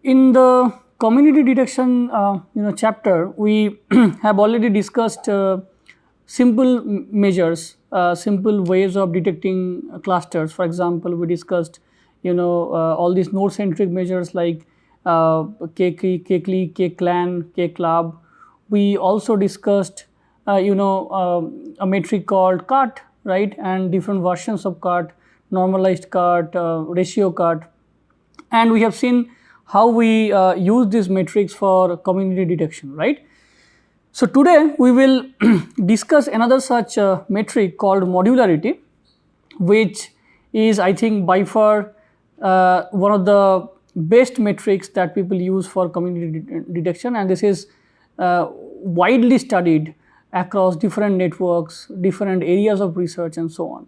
In the community detection chapter, we have already discussed simple measures, simple ways of detecting clusters. For example, we discussed all these node centric measures like k-key, k-clique, k-clan, k-club. We also discussed a metric called cut, right, and different versions of cut, normalized cut, ratio cut, and we have seen how we use these metrics for community detection, right. So today we will discuss another such metric called modularity, which is, I think, by far one of the best metrics that people use for community detection, and this is widely studied across different networks, different areas of research, and so on.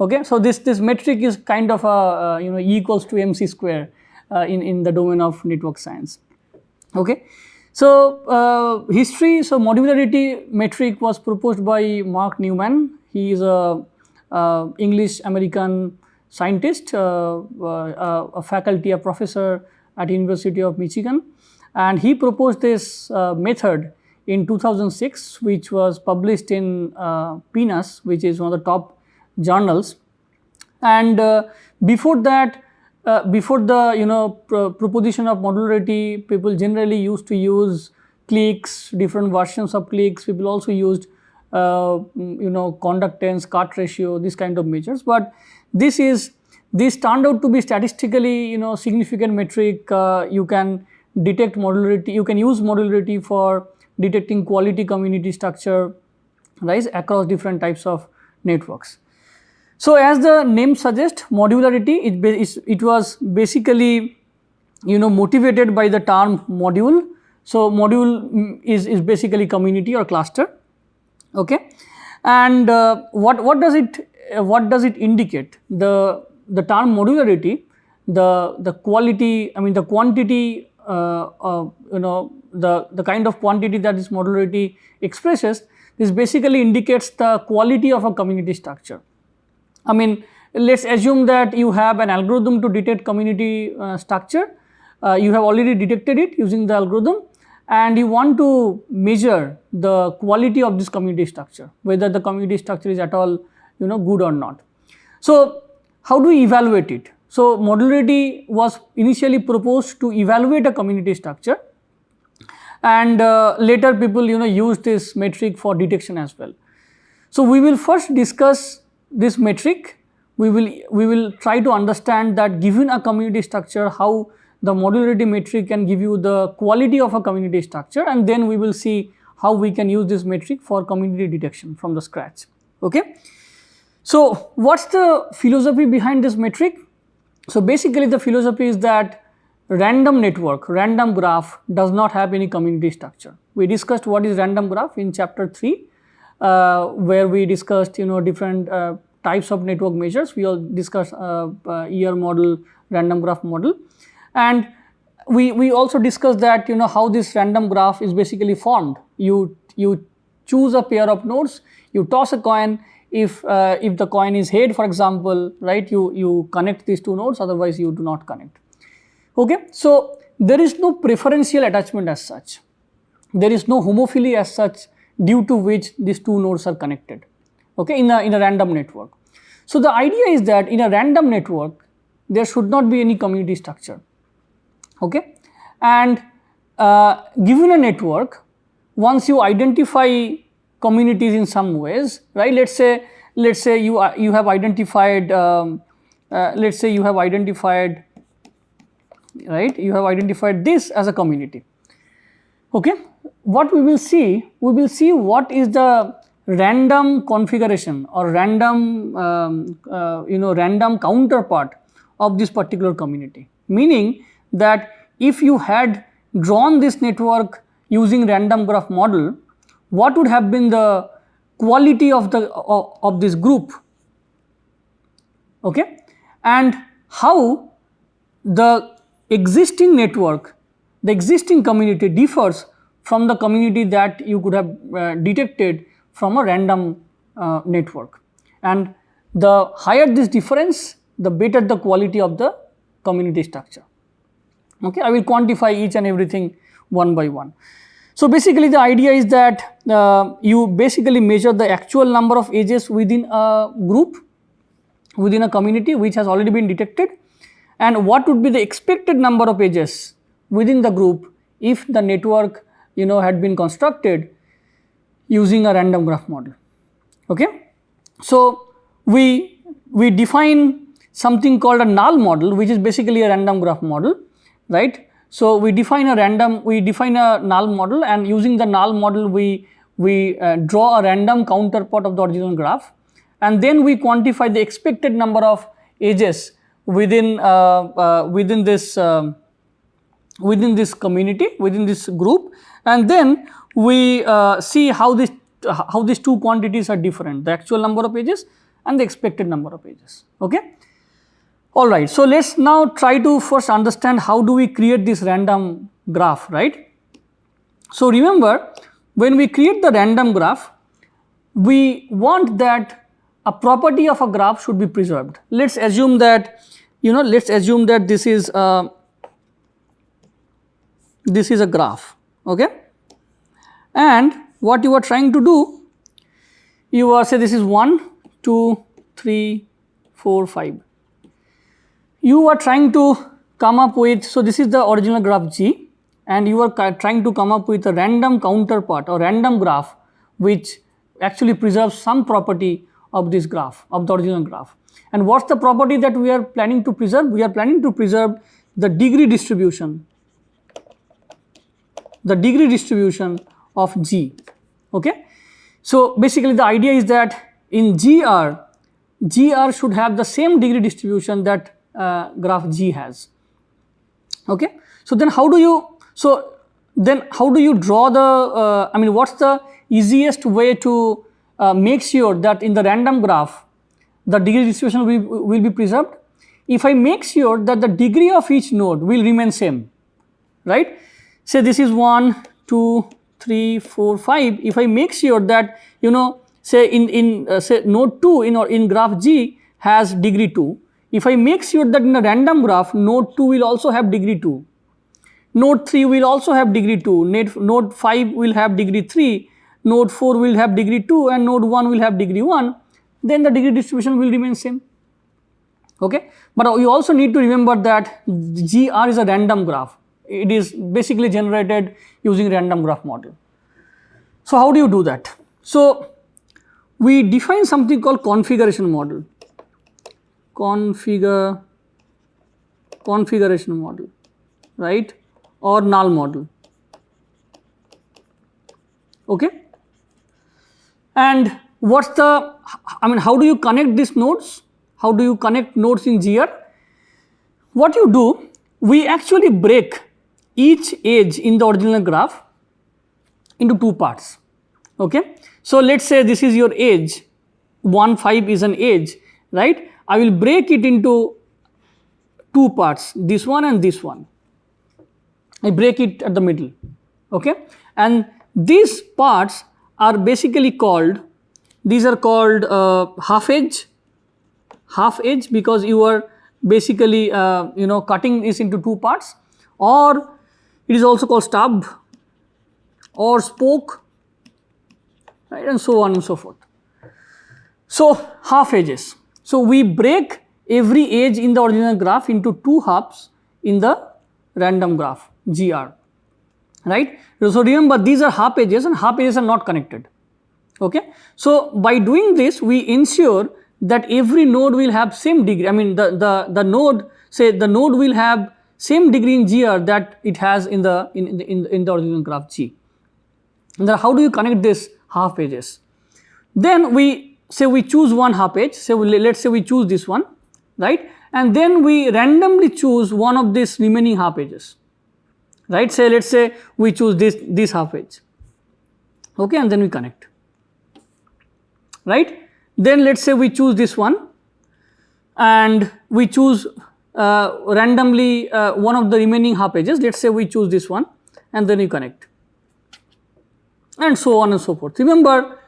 Okay, so this metric is kind of a E equals to mc square in the domain of network science. Okay, so history. So modularity metric was proposed by Mark Newman. He is a English American scientist, a faculty, a professor at University of Michigan, and he proposed this method in 2006, which was published in PNAS, which is one of the top journals. And before that, before the proposition of modularity, people generally used to use cliques, different versions of cliques. People also used conductance, cut ratio, this kind of measures. But this turned out to be statistically significant metric. You can detect modularity. You can use modularity for detecting quality community structure, right, across different types of networks. So as the name suggests, modularity, it was basically motivated by the term module. So module is basically community or cluster. Okay, and what does it indicate? The term modularity, the quality, I mean the quantity, the kind of quantity that this modularity expresses, this basically indicates the quality of a community structure. I mean, let's assume that you have an algorithm to detect community structure. You have already detected it using the algorithm, and you want to measure the quality of this community structure, whether the community structure is at all good or not. So how do we evaluate it? So modularity was initially proposed to evaluate a community structure, and later people used this metric for detection as well. So we will first discuss this metric. We will try to understand that given a community structure, how the modularity metric can give you the quality of a community structure, and then we will see how we can use this metric for community detection from the scratch. Okay. So what's the philosophy behind this metric? So basically the philosophy is that random network, random graph does not have any community structure. We discussed what is random graph in chapter 3. Where we discussed different types of network measures. We all discussed ER model, random graph model, and we also discussed that how this random graph is basically formed. You choose a pair of nodes, you toss a coin. If the coin is head, for example, right, you connect these two nodes, otherwise you do not connect. Okay, so there is no preferential attachment as such. There is no homophily as such, due to which these two nodes are connected, okay, in a random network. So the idea is that in a random network, there should not be any community structure, okay, and given a network, once you identify communities in some ways, right, let's say you have identified, let's say you have identified, right, you have identified this as a community. Okay, what we will see what is the random configuration or random random counterpart of this particular community, meaning that if you had drawn this network using random graph model, what would have been the quality of this group, okay, and how the existing network, the existing community differs from the community that you could have detected from a random network. And the higher this difference, the better the quality of the community structure. Okay, I will quantify each and everything one by one. So basically the idea is that you basically measure the actual number of edges within a group, within a community which has already been detected, and what would be the expected number of edges within the group if the network had been constructed using a random graph model. Okay. So we define something called a null model, which is basically a random graph model, right. So we define a null model, and using the null model we draw a random counterpart of the original graph, and then we quantify the expected number of edges within this community, within this group, and then we see how these two quantities are different, the actual number of edges and the expected number of edges. Okay. All right. So let's now try to first understand how do we create this random graph, right. So remember, when we create the random graph, we want that a property of a graph should be preserved. Let's assume that this is a graph, okay, and what you are trying to do, you are say this is 1, 2, 3, 4, 5. You are trying to come up with, so this is the original graph G, and you are trying to come up with a random counterpart or random graph which actually preserves some property of this graph, of the original graph. And what's the property that we are planning to preserve? We are planning to preserve the degree distribution of G. Okay. So basically the idea is that in GR should have the same degree distribution that graph G has. Okay. So then how do you draw the what's the easiest way to make sure that in the random graph the degree distribution will be preserved? If I make sure that the degree of each node will remain same, right. Say this is 1, 2, 3, 4, 5. If I make sure that say say node 2 in graph G has degree 2. If I make sure that in a random graph node 2 will also have degree 2, node 3 will also have degree 2, node 5 will have degree 3, node 4 will have degree 2, and node 1 will have degree 1, then the degree distribution will remain same. Okay. But you also need to remember that GR is a random graph. It is basically generated using random graph model. So how do you do that? So we define something called configuration model, configuration model, right, or null model. Okay. And what's the, how do you connect these nodes? How do you connect nodes in GR? What you do, we actually break each edge in the original graph into two parts. Okay. So let's say this is your edge, 1, 5 is an edge, right. I will break it into two parts, this one and this one. I break it at the middle. Okay. And these parts are basically called, these are called half edge because you are basically cutting this into two parts, or it is also called stub or spoke, right, and so on and so forth. So half edges. So we break every edge in the original graph into two halves in the random graph GR, right. So remember, these are half edges and half edges are not connected. Okay. So by doing this, we ensure that every node will have same degree. The node, say the node will have same degree in GR that it has in the original graph G. And then how do you connect this half edges? Then we say we choose one half edge. Say let's say we choose this one, right? And then we randomly choose one of these remaining half edges, right? Say let's say we choose this half edge. Okay, and then we connect, right? Then let's say we choose this one, and we choose randomly one of the remaining half edges. Let's say we choose this one, and then we connect, and so on and so forth. Remember,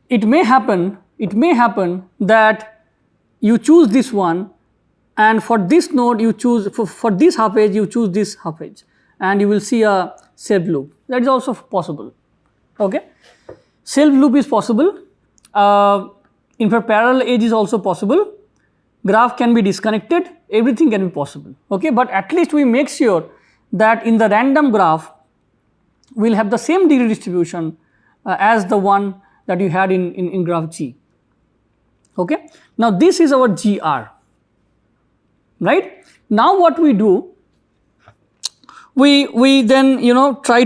it may happen that you choose this one and for this node you choose, for this half edge you choose this half edge, and you will see a self loop. That is also possible. Okay, self loop is possible. In fact, parallel edge is also possible. Graph can be disconnected, everything can be possible. Okay, but at least we make sure that in the random graph we will have the same degree distribution as the one that you had in graph G. Okay. Now this is our GR, right. Now what we do, we then try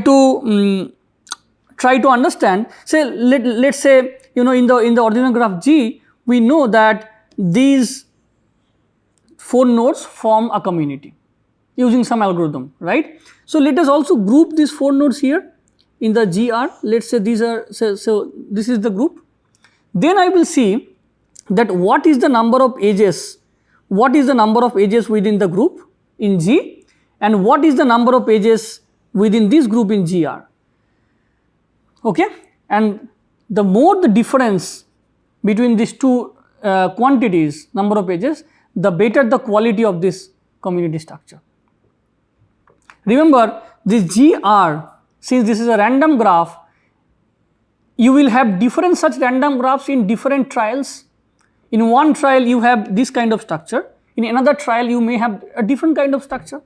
to understand, say let's say in the ordinal graph G, we know that these 4 nodes form a community using some algorithm, right. So let us also group these 4 nodes here in the GR. Let's say these are, so this is the group. Then I will see that what is the number of edges, within the group in G, and what is the number of edges within this group in GR. Okay, and the more the difference between these two quantities, number of edges, the better the quality of this community structure. Remember, this GR, since this is a random graph, you will have different such random graphs in different trials. In one trial you have this kind of structure, in another trial you may have a different kind of structure,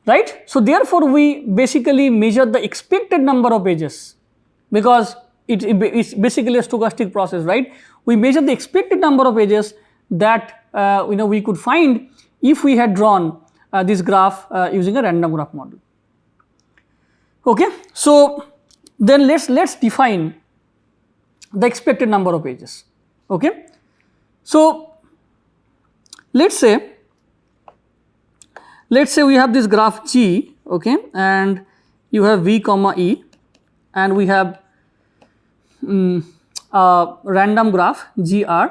right. So therefore we basically measure the expected number of edges, because it's basically a stochastic process, right. We measure the expected number of edges that we could find if we had drawn this graph using a random graph model. Okay. So then let's define the expected number of edges. Okay. So let's say we have this graph G, okay, and you have V comma E, and we have a random graph GR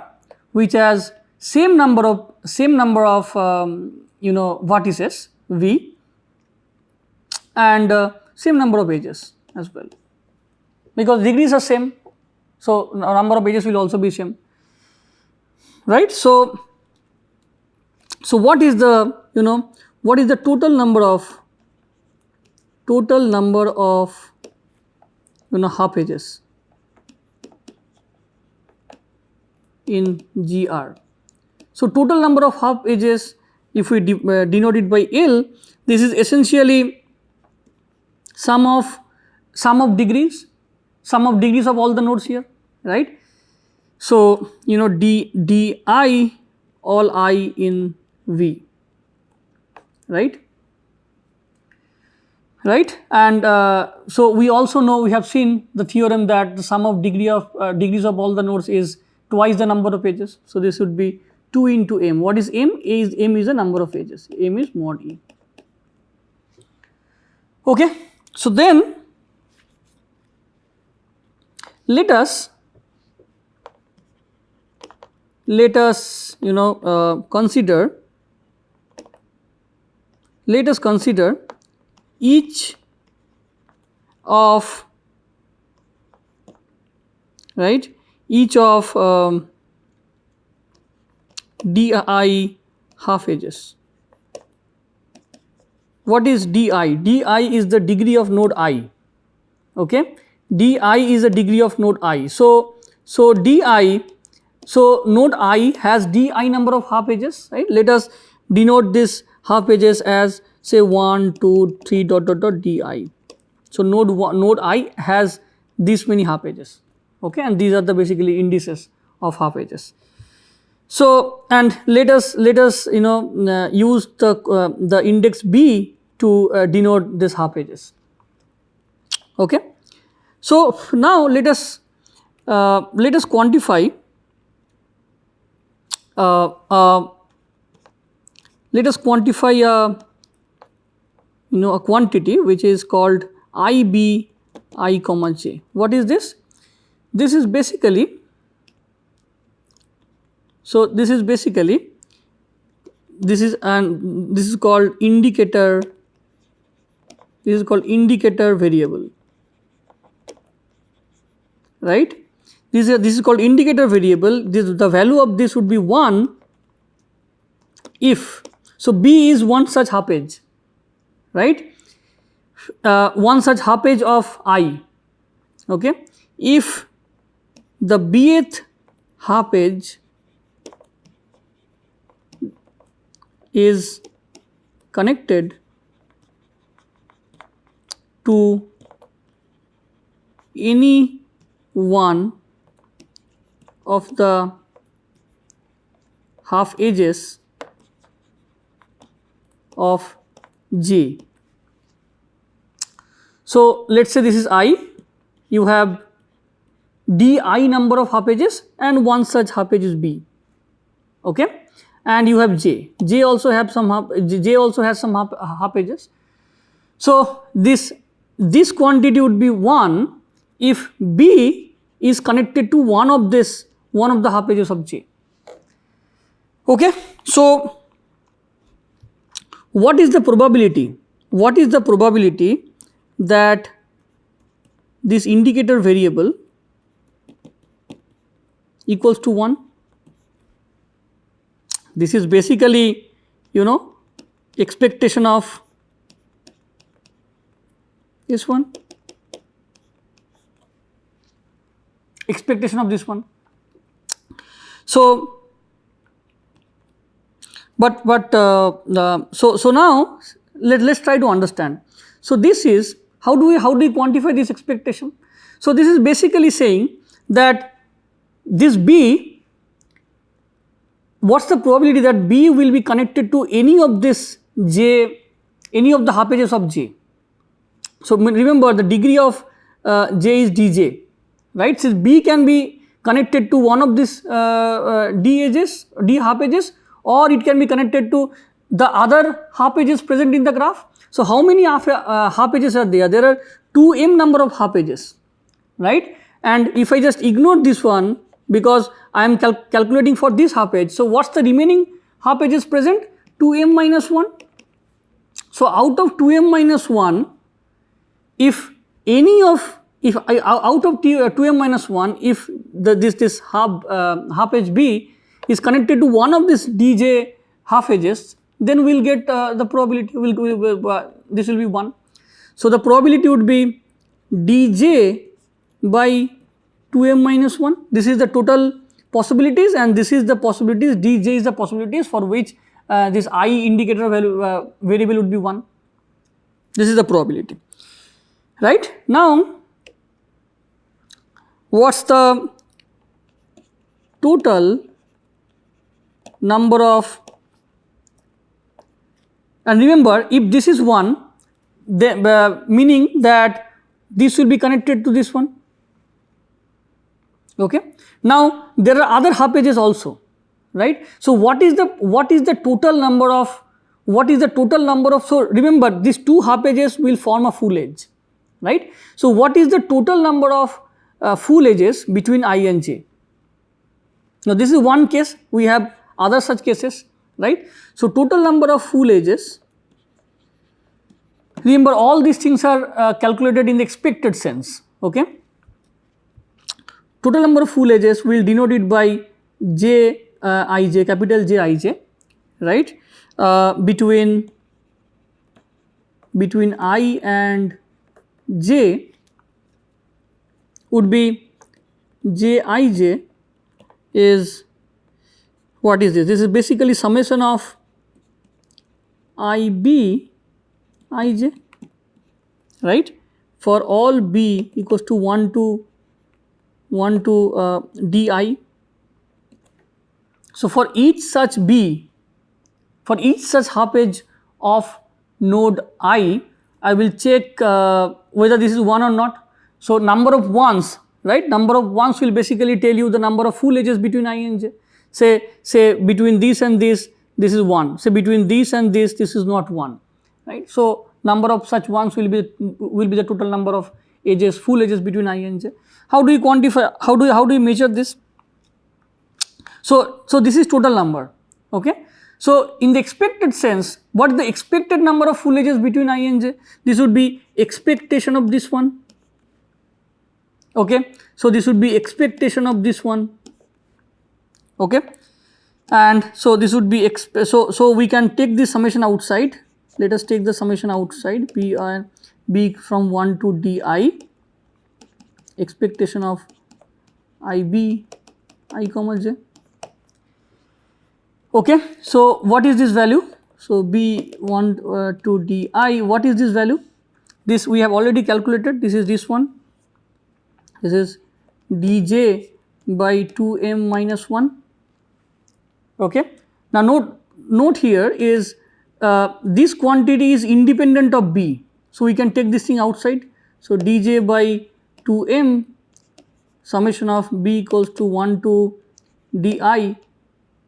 which has same number of vertices V and same number of edges as well, because degrees are same, so number of edges will also be same, right. So what is the total number of half edges in GR. So total number of half edges, if we denote it by L, this is essentially sum of degrees of all the nodes here, right. So di all I in V, right, and so we also know, we have seen the theorem that the sum of degrees of all the nodes is twice the number of edges. So this would be 2 into m. What is m? M is the number of edges, m is mod E. Okay. So then let us consider each of di half edges. What is di? Di is the degree of node I. Okay, di is the degree of node I. So di, so node I has di number of half edges, right. Let us denote this half edges as say 1, 2, 3 dot di. So node I has this many half edges, okay, and these are the basically indices of half edges. So and let us use the index B to denote this half edges. Okay. So now let us quantify a quantity which is called IB I comma j. What is this? This is basically, so this is called indicator. This is called indicator variable, right. This is called indicator variable. The value of this would be 1 if, so B is one such half edge, right, one such half edge of I, okay. If the bth half edge is connected to any one of the half edges of J. So, let us say this is I, you have di number of half edges and one such half edge is B, okay, and you have J. J also has some half edges. So, this quantity would be 1 if B is connected to one of the half edges of J, okay. So, what is the probability? What is the probability that this indicator variable equals to 1? This is basically, you know, expectation of this one, expectation of this one. So, so now let's try to understand. So, this is how do we quantify this expectation? So, this is basically saying that this B, what is the probability that B will be connected to any of this J, any of the half edges of J. So, remember the degree of J is dj, right. Since B can be connected to one of these D half edges, or it can be connected to the other half edges present in the graph. So, how many half edges are there? There are 2m number of half edges, right. And if I just ignore this one because I am calculating for this half edge. So, what is the remaining half edges present? 2m minus 1. So, out of 2m minus 1, if any of, if I out of 2m minus 1, if this half edge B is connected to one of this dj half edges, then we will get the probability this will be 1. So, the probability would be dj by 2m minus 1. This is the total possibilities and this is the possibilities, dj is the possibilities for which this I indicator variable would be 1. This is the probability, right. Now, what is the total number of, and remember if this is 1, then meaning that this will be connected to this one, okay. Now, there are other half edges also, right. So, what is the total number of, so remember these two half edges will form a full edge, right. So, what is the total number of full edges between I and J? Now, this is one case, we have other such cases, right. So, total number of full edges, remember all these things are calculated in the expected sense, okay. Total number of full edges we will denote it by J I, capital J I, right, between I and J would be J I is, what is this? This is basically summation of I B I j, right, for all B equals to 1 to di. So, for each such B, for each such half edge of node I will check whether this is 1 or not. So, number of ones, right, number of ones will basically tell you the number of full edges between I and J. Say between this and this is 1, say between this and this is not 1, right. So, number of such ones will be the total number of edges, full edges between I and J. How do you quantify, how do you measure this? So, this is total number, okay. So, in the expected sense, what is the expected number of full edges between I and J? This would be expectation of this one, okay. So, this would be expectation of this one, okay. and so this would be so we can take this summation outside. Let us take the summation outside, b from 1 to di, expectation of ib I comma j. Okay, so what is this value? So b1 to di, what is this value? This we have already calculated. This is this one. This is dj by 2m minus 1. Okay. Now note here is this quantity is independent of b. So we can take this thing outside. So dj by 2m summation of b equals to 1 to di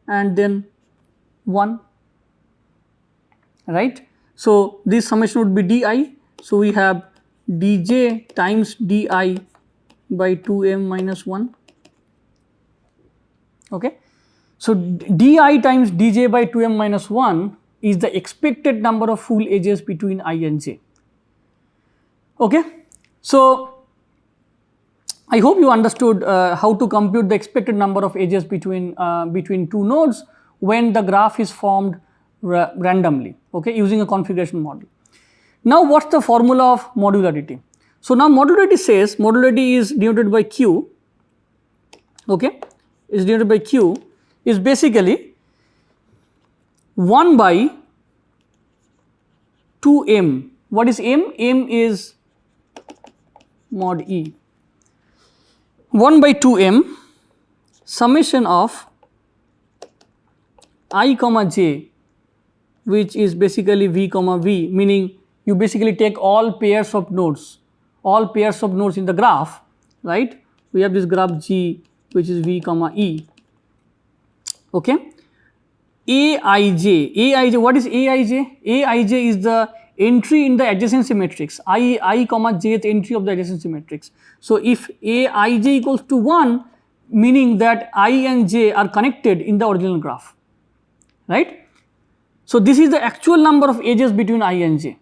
and then 1, right. So this summation would be di. So we have dj times di by 2m minus 1. Okay. So di times dj by 2m minus 1 is the expected number of full edges between I and j. Okay. So I hope you understood how to compute the expected number of edges between two nodes when the graph is formed randomly, okay, using a configuration model. Now what's the formula of modularity? So now modularity says, modularity is denoted by q, okay, is denoted by q, is basically 1 by 2m. What is m? M is mod e. 1 by 2m summation of I comma j, which is basically v comma v, meaning you basically take all pairs of nodes in the graph, right. We have this graph G which is v comma e, okay. Aij, what is Aij? Aij is the entry in the adjacency matrix, I comma jth entry of the adjacency matrix. So if Aij equals to 1, meaning that I and j are connected in the original graph, right. So this is the actual number of edges between I and j.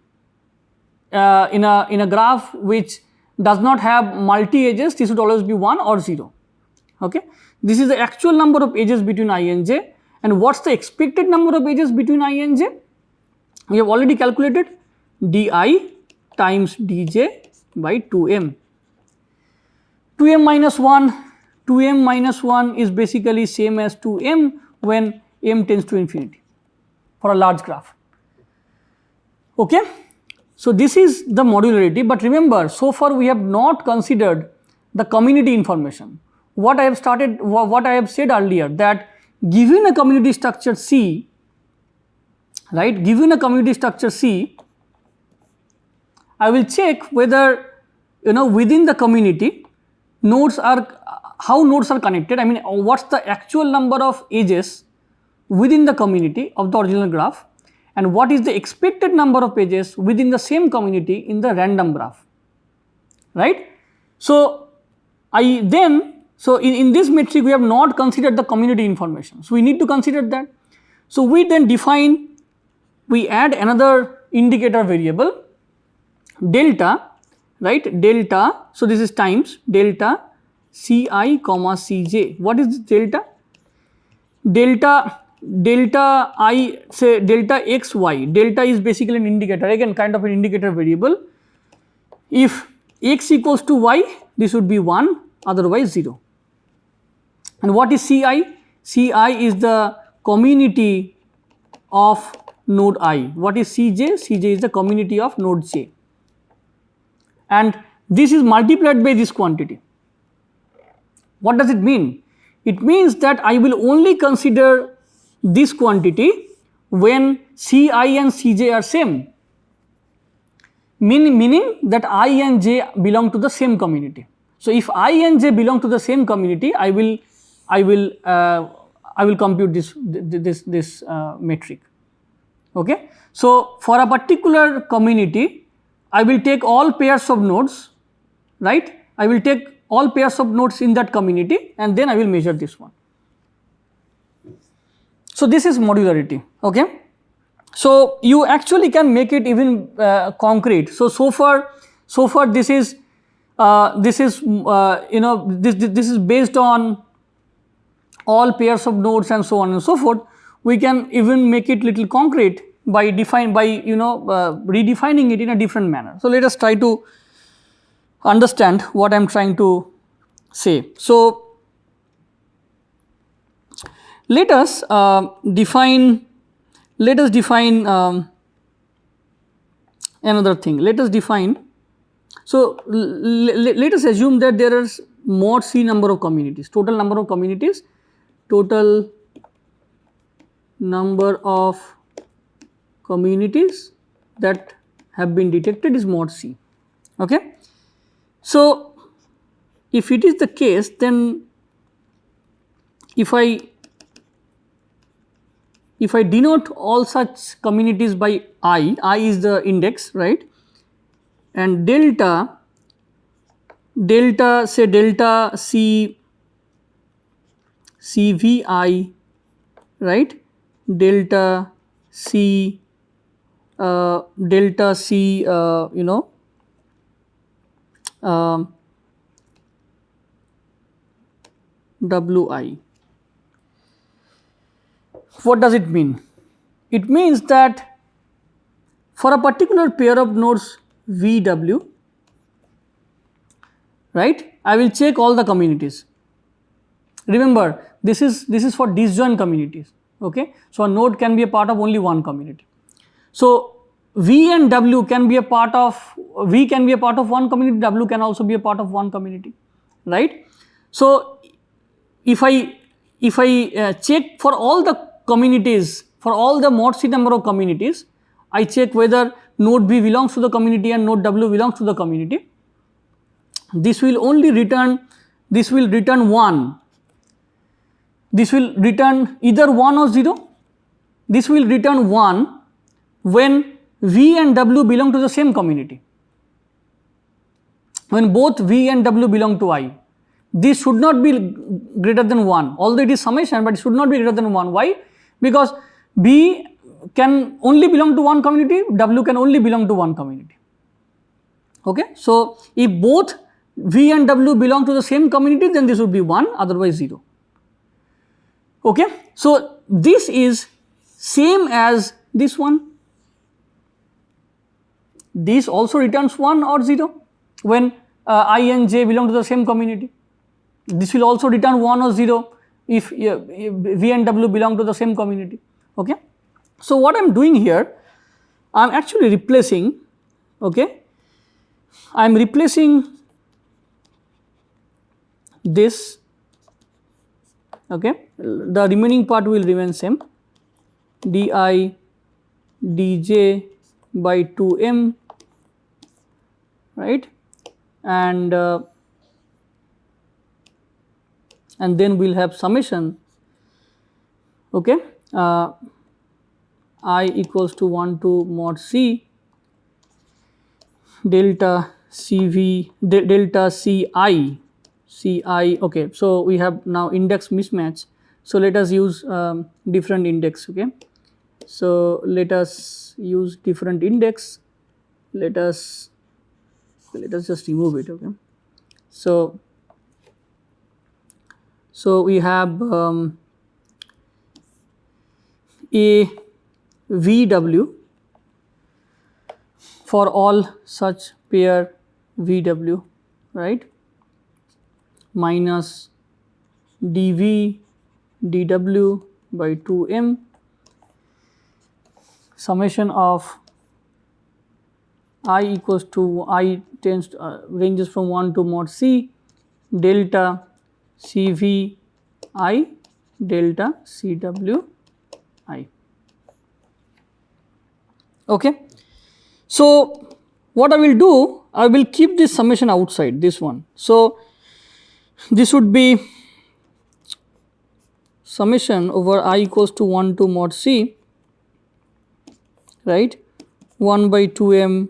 In a graph which does not have multi edges, this would always be 1 or 0, okay. This is the actual number of edges between I and j. And what's the expected number of edges between I and j? We have already calculated, di times dj by 2m. 2m minus 1 is basically same as 2m when m tends to infinity for a large graph, okay. So this is the modularity, but remember, so far we have not considered the community information. What I have said earlier, that given a community structure C, right, given a community structure C, I will check whether, you know, within the community how nodes are connected. I mean, what's the actual number of edges within the community of the original graph, and what is the expected number of edges within the same community in the random graph, right. So in this metric we have not considered the community information, so we need to consider that. So we then we add another indicator variable delta, right, delta. So this is times delta ci comma cj. What is this delta? Delta I, say delta xy, delta is basically an indicator, again kind of an indicator variable. If x equals to y, this would be 1, otherwise 0. And what is ci? Ci is the community of node I. What is cj? Cj is the community of node j, and this is multiplied by this quantity. What does it mean? It means that I will only consider this quantity when Ci and Cj are same, meaning that I and j belong to the same community. So if I and j belong to the same community, I will compute this metric, okay. So for a particular community, I will take all pairs of nodes, right. I will take all pairs of nodes in that community and then I will measure this one. So this is modularity, okay. So you actually can make it even concrete. So far this is this is based on all pairs of nodes and so on and so forth, we can even make it little concrete by redefining it in a different manner. So, let us try to understand what I am trying to say. So, let us define another thing. Let us define. So, let us assume that there is mod C number of communities, total number of communities, total number of communities that have been detected is mod C. Okay. So, if it is the case, then if I denote all such communities by I is the index, right, and delta C CVI, right, delta C WI. What does it mean? It means that for a particular pair of nodes VW, right, I will check all the communities. Remember, this is for disjoint communities. Okay, so a node can be a part of only one community. So V and W can be a part of V can be a part of one community. W can also be a part of one community, right? So if I check for all the communities, for all the mod C number of communities, I check whether node V belongs to the community and node W belongs to the community. This will only return. This will return 1. This will return either 1 or 0. This will return 1 when V and W belong to the same community. When both V and W belong to I. This should not be greater than 1, although it is summation, but it should not be greater than 1. Why? Because B can only belong to one community, W can only belong to one community. Okay? So, if both V and W belong to the same community, then this would be 1, otherwise 0. Okay? So, this is same as this one. This also returns 1 or 0 when I and J belong to the same community. This will also return 1 or 0 if V and W belong to the same community. Okay? So, what I am doing here, I am actually replacing, okay, I am replacing this, okay, the remaining part will remain same, di dj by 2m, right, and then we will have summation, okay, I equals to 1 to mod C delta CV delta CI, okay. So, we have now index mismatch. So, let us use different index, okay. So, let us use different index, let us just remove it, okay. So, we have a VW for all such pair VW, right, minus dV dW by 2m summation of I equals to I tends to, ranges from 1 to mod C delta CV I delta CW I. Okay. So, what I will do, I will keep this summation outside this one. So, this would be summation over I equals to 1 to mod C, right, 1 by 2m,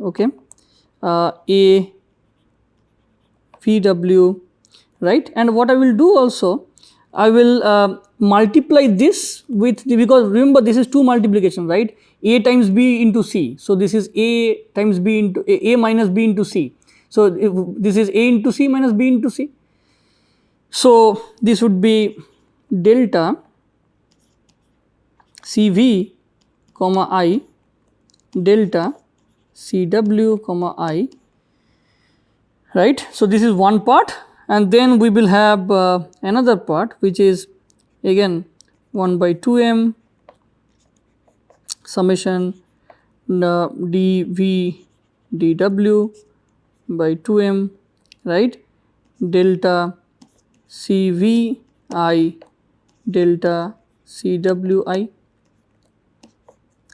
okay, A VW, right, and what I will do also, I will multiply this with the, because remember this is 2 multiplication, right, A times B into C. So, this is A times B into A minus B into C. So, this is A into C minus B into C. So this would be delta CV comma I delta CW comma I, right. So this is one part, and then we will have another part which is again 1 by 2m summation dV dW by 2m, right, delta CVI delta CWI.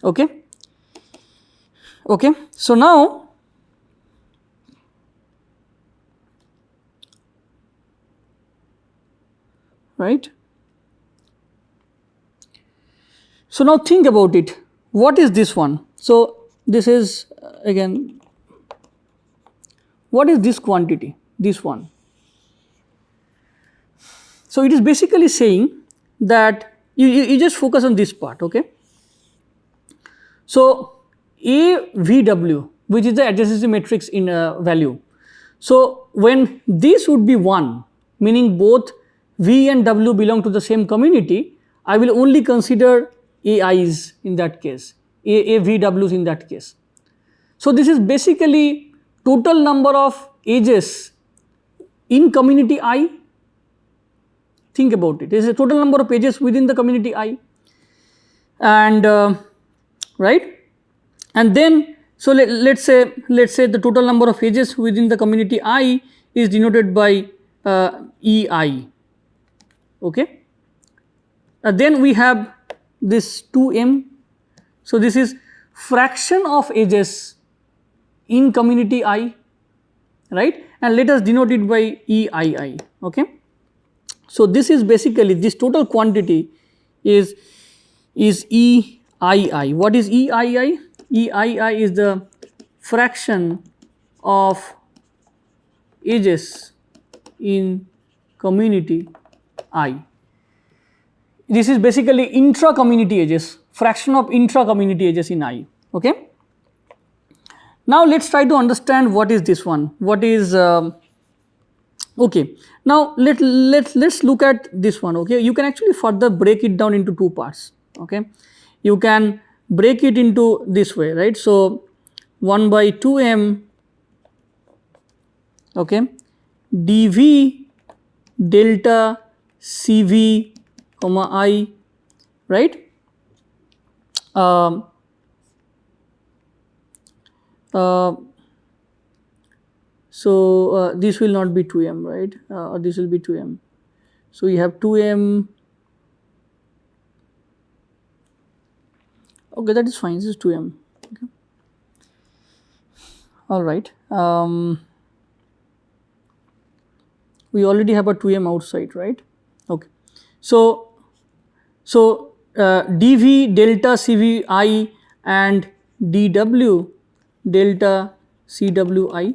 Okay. Okay. So now right. So now think about it. What is this one? So this is again, what is this quantity? This one. So it is basically saying that you just focus on this part, okay. So AVW, which is the adjacency matrix in value. So when this would be 1, meaning both V and W belong to the same community, I will only consider AIs in that case, AVWs in that case. So this is basically total number of edges in community I. Think about it. There is a total number of edges within the community I, and right. And then so let's say the total number of edges within the community I is denoted by EI. Okay. Then we have this 2m. So this is fraction of edges in community I, right, and let us denote it by EII. Okay. So this is basically, this total quantity is EII. What is EII? EII is the fraction of edges in community I. This is basically intra-community edges, fraction of intra-community edges in I. Okay. Now let us try to understand what is this one. What is okay. Now let's look at this one. Okay, you can actually further break it down into two parts. Okay, you can break it into this way, right. So 1 by 2m, okay, dV delta CV comma I, right. So this will not be 2m, right, or this will be 2m. So we have 2m. Okay, that is fine. This is 2m. Okay. All right. We already have a 2m outside, right? Okay. So dV delta CVI and dW delta CWI.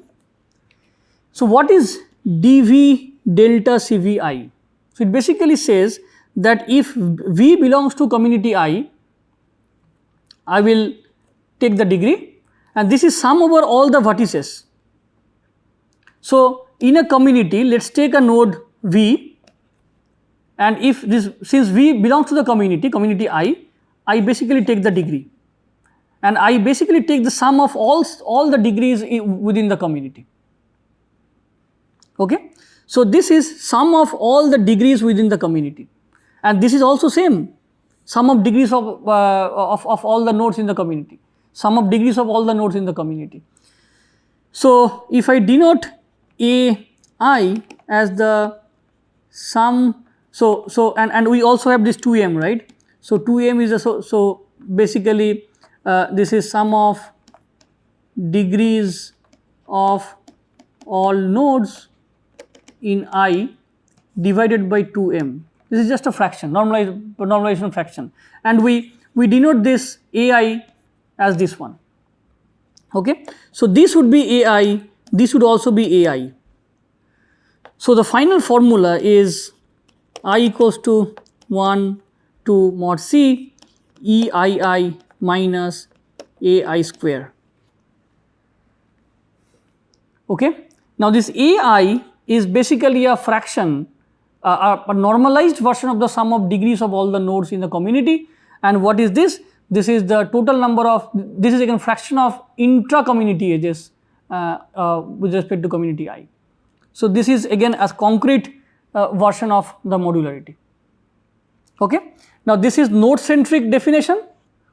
So what is dV delta CVI? So it basically says that if V belongs to community I will take the degree, and this is sum over all the vertices. So in a community, let us take a node V, and if this, since V belongs to the community I basically take the degree, and I basically take the sum of all the degrees within the community. Okay. So this is sum of all the degrees within the community, and this is also same, sum of degrees of all the nodes in the community, sum of degrees of all the nodes in the community. So if I denote AI as the sum, and we also have this 2m, right. So 2m is a, so basically this is sum of degrees of all nodes in I divided by 2m. This is just a fraction, normalization fraction, and we denote this AI as this one. Okay. So this would be AI, this would also be AI. So the final formula is I equals to 1 to mod C EII minus AI square. Okay. Now this AI is basically a fraction, a normalized version of the sum of degrees of all the nodes in the community. And what is this? This is the total number of, this is again fraction of intra-community edges with respect to community I. So, this is again a concrete version of the modularity. Okay. Now, this is node centric definition.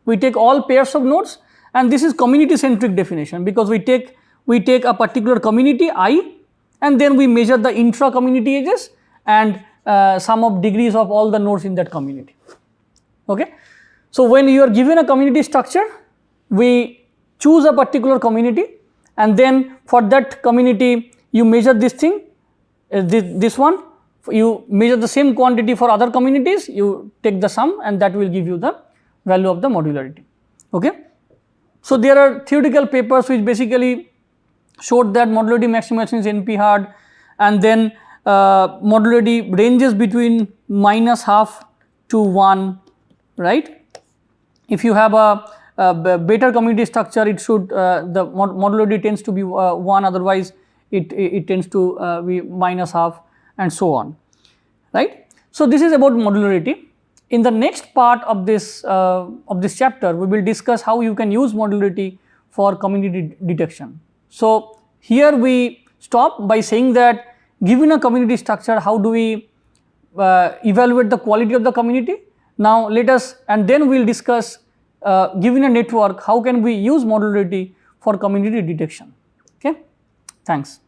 We take all pairs of nodes, and this is community centric definition, because we take a particular community I, and then we measure the intra community edges and sum of degrees of all the nodes in that community. Okay. So, when you are given a community structure, we choose a particular community, and then for that community you measure this thing, this one, you measure the same quantity for other communities, you take the sum, and that will give you the value of the modularity. Okay. So, there are theoretical papers which basically showed that modularity maximization is NP hard, and then modularity ranges between -half to 1, right. If you have a better community structure, it should the modularity tends to be 1, otherwise it tends to be -half, and so on, right. So, this is about modularity. In the next part of this chapter, we will discuss how you can use modularity for community detection. So, here we stop by saying that given a community structure, how do we evaluate the quality of the community? Now, let us, and then we will discuss given a network, how can we use modularity for community detection. Okay. Thanks.